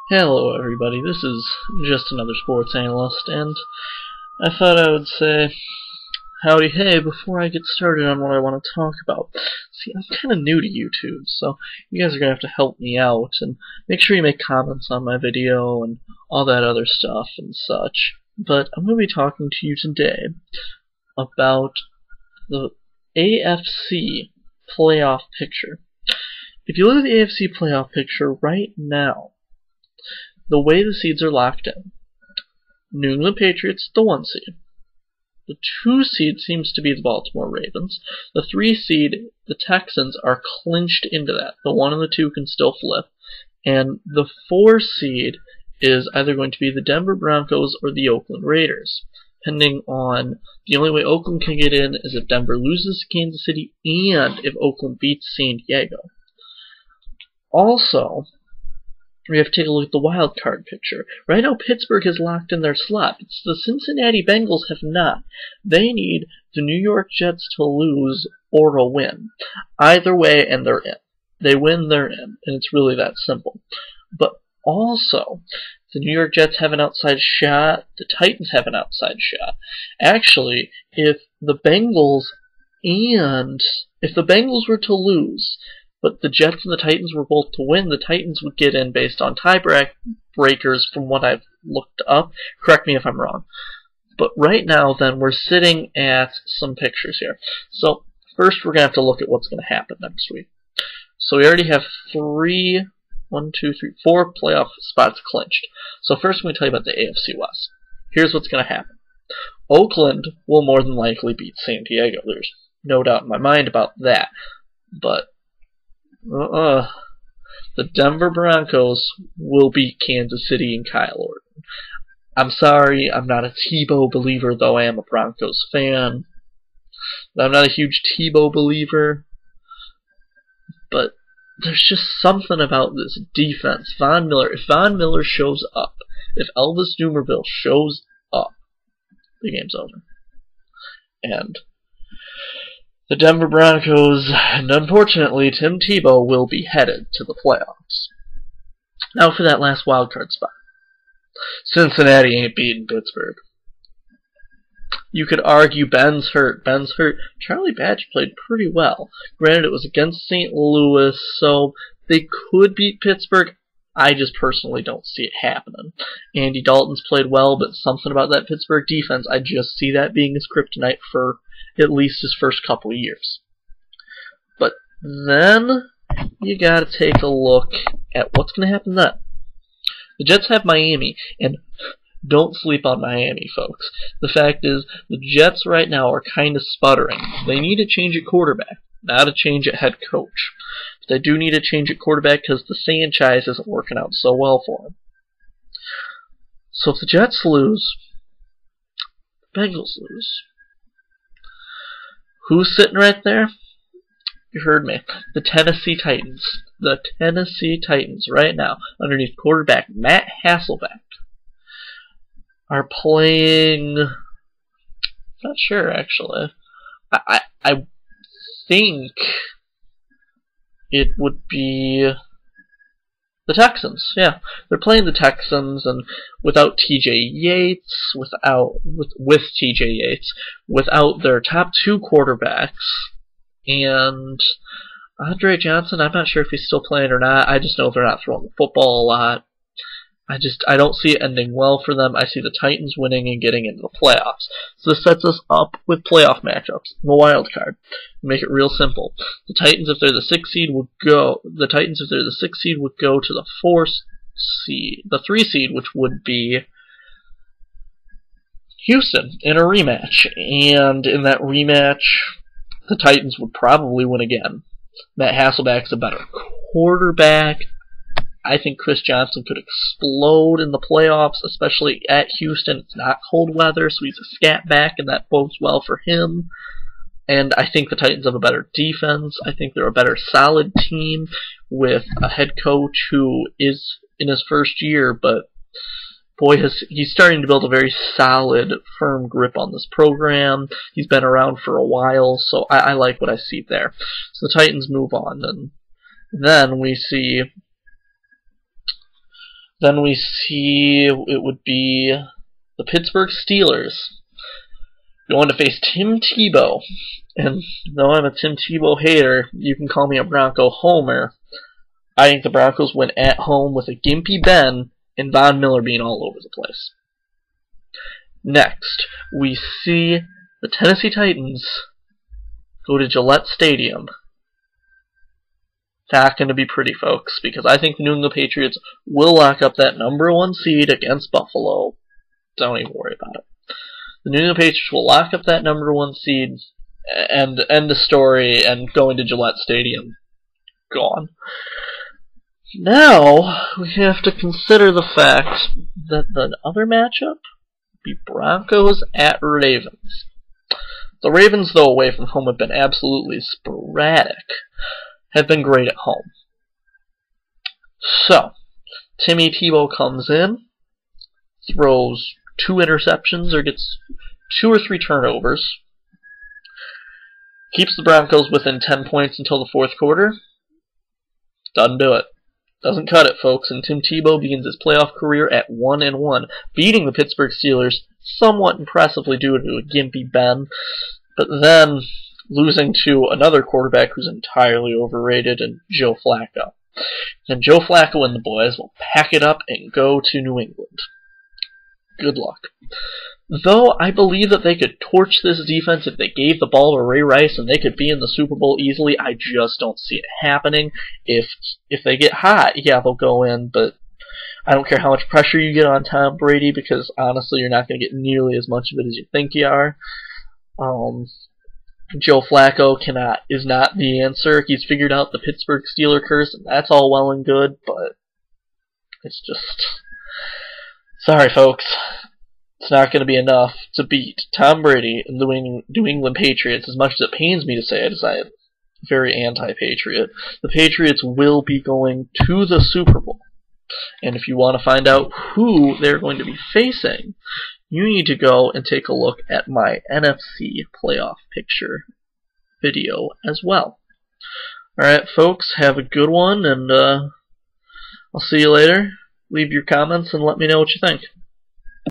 Hello everybody, this is just another sports analyst, and I thought I would say howdy hey before I get started on what I want to talk about. See, I'm kind of new to YouTube, so you guys are going to have to help me out, and make sure you make comments on my video and all that other stuff and such. But I'm going to be talking to you today about the AFC Playoff Picture. If you look at the AFC Playoff Picture right now, the way the seeds are locked in, New England Patriots, the 1 seed. The 2 seed seems to be the Baltimore Ravens. The 3 seed, the Texans, are clinched into that. The 1 and the 2 can still flip. And the 4 seed is either going to be the Denver Broncos or the Oakland Raiders, depending on the only way Oakland can get in is if Denver loses to Kansas City and if Oakland beats San Diego. Also, we have to take a look at the wild card picture. Right now, Pittsburgh has locked in their slot. It's the Cincinnati Bengals have not. They need the New York Jets to lose or a win. Either way, and they're in. They win, they're in. And it's really that simple. But also, the New York Jets have an outside shot. The Titans have an outside shot. Actually, if the Bengals were to lose, but the Jets and the Titans were both to win, the Titans would get in based on tiebreakers from what I've looked up. Correct me if I'm wrong. But right now, then, we're sitting at some pictures here. So, first we're going to have to look at what's going to happen next week. So we already have 4 playoff spots clinched. So first I'm going to tell you about the AFC West. Here's what's going to happen. Oakland will more than likely beat San Diego. There's no doubt in my mind about that. But the Denver Broncos will beat Kansas City and Kyle Orton. I'm sorry, I'm not a Tebow believer, though I am a Broncos fan. I'm not a huge Tebow believer, but there's just something about this defense. If Von Miller shows up, if Elvis Dumervil shows up, the game's over. And the Denver Broncos, and unfortunately Tim Tebow, will be headed to the playoffs. Now for that last wildcard spot. Cincinnati ain't beating Pittsburgh. You could argue Ben's hurt. Charlie Batch played pretty well. Granted, it was against St. Louis, so they could beat Pittsburgh. I just personally don't see it happening. Andy Dalton's played well, but something about that Pittsburgh defense, I just see that being his kryptonite for at least his first couple of years. But then you gotta take a look at what's gonna happen then. The Jets have Miami, and don't sleep on Miami, folks. The fact is, the Jets right now are kind of sputtering. They need to change at quarterback, not a change at head coach. But they do need to change at quarterback because the franchise isn't working out so well for them. So if the Jets lose, the Bengals lose. Who's sitting right there? You heard me. The Tennessee Titans. The Tennessee Titans right now, underneath quarterback Matt Hasselbeck, are playing. Not sure actually. I think it would be the Texans. Yeah, they're playing the Texans, and without T.J. Yates, with T.J. Yates, without their top 2 quarterbacks, and Andre Johnson. I'm not sure if he's still playing or not. I just know they're not throwing the football a lot. I don't see it ending well for them. I see the Titans winning and getting into the playoffs. So this sets us up with playoff matchups in the wild card. Make it real simple. The Titans, if they're the 6th seed, would go. The Titans, if they're the 6th seed, would go to the 4th seed, the 3 seed, which would be Houston in a rematch. And in that rematch, the Titans would probably win again. Matt Hasselbeck's a better quarterback. I think Chris Johnson could explode in the playoffs, especially at Houston. It's not cold weather, so he's a scat back, and that bodes well for him. And I think the Titans have a better defense. I think they're a better solid team with a head coach who is in his first year, but boy, he's starting to build a very solid, firm grip on this program. He's been around for a while, so I like what I see there. So the Titans move on, and then we see Then we see it would be the Pittsburgh Steelers going to face Tim Tebow. And though I'm a Tim Tebow hater, you can call me a Bronco homer. I think the Broncos win at home with a gimpy Ben and Von Miller being all over the place. Next, we see the Tennessee Titans go to Gillette Stadium. Not going to be pretty, folks, because I think the New England Patriots will lock up that #1 seed against Buffalo. Don't even worry about it. The New England Patriots will lock up that #1 seed and end the story and go into Gillette Stadium. Gone. Now, we have to consider the fact that the other matchup would be Broncos at Ravens. The Ravens, though away from home, have been absolutely sporadic. Have been great at home. So, Timmy Tebow comes in, throws 2 interceptions or gets 2 or 3 turnovers, keeps the Broncos within 10 points until the 4th quarter. Doesn't do it. Doesn't cut it, folks, and Tim Tebow begins his playoff career at 1-1, beating the Pittsburgh Steelers somewhat impressively due to a gimpy Ben, but then losing to another quarterback who's entirely overrated, and Joe Flacco. And Joe Flacco and the boys will pack it up and go to New England. Good luck. Though I believe that they could torch this defense if they gave the ball to Ray Rice and they could be in the Super Bowl easily, I just don't see it happening. If they get hot, yeah, they'll go in, but I don't care how much pressure you get on Tom Brady, because honestly, you're not going to get nearly as much of it as you think you are. Joe Flacco is not the answer. He's figured out the Pittsburgh Steeler curse, and that's all well and good, but it's just... Sorry, folks. It's not going to be enough to beat Tom Brady and the New England Patriots, as much as it pains me to say it, as I am very anti-Patriot. The Patriots will be going to the Super Bowl. And if you want to find out who they're going to be facing, you need to go and take a look at my NFC Playoff Picture video as well. Alright, folks, have a good one, and I'll see you later. Leave your comments and let me know what you think.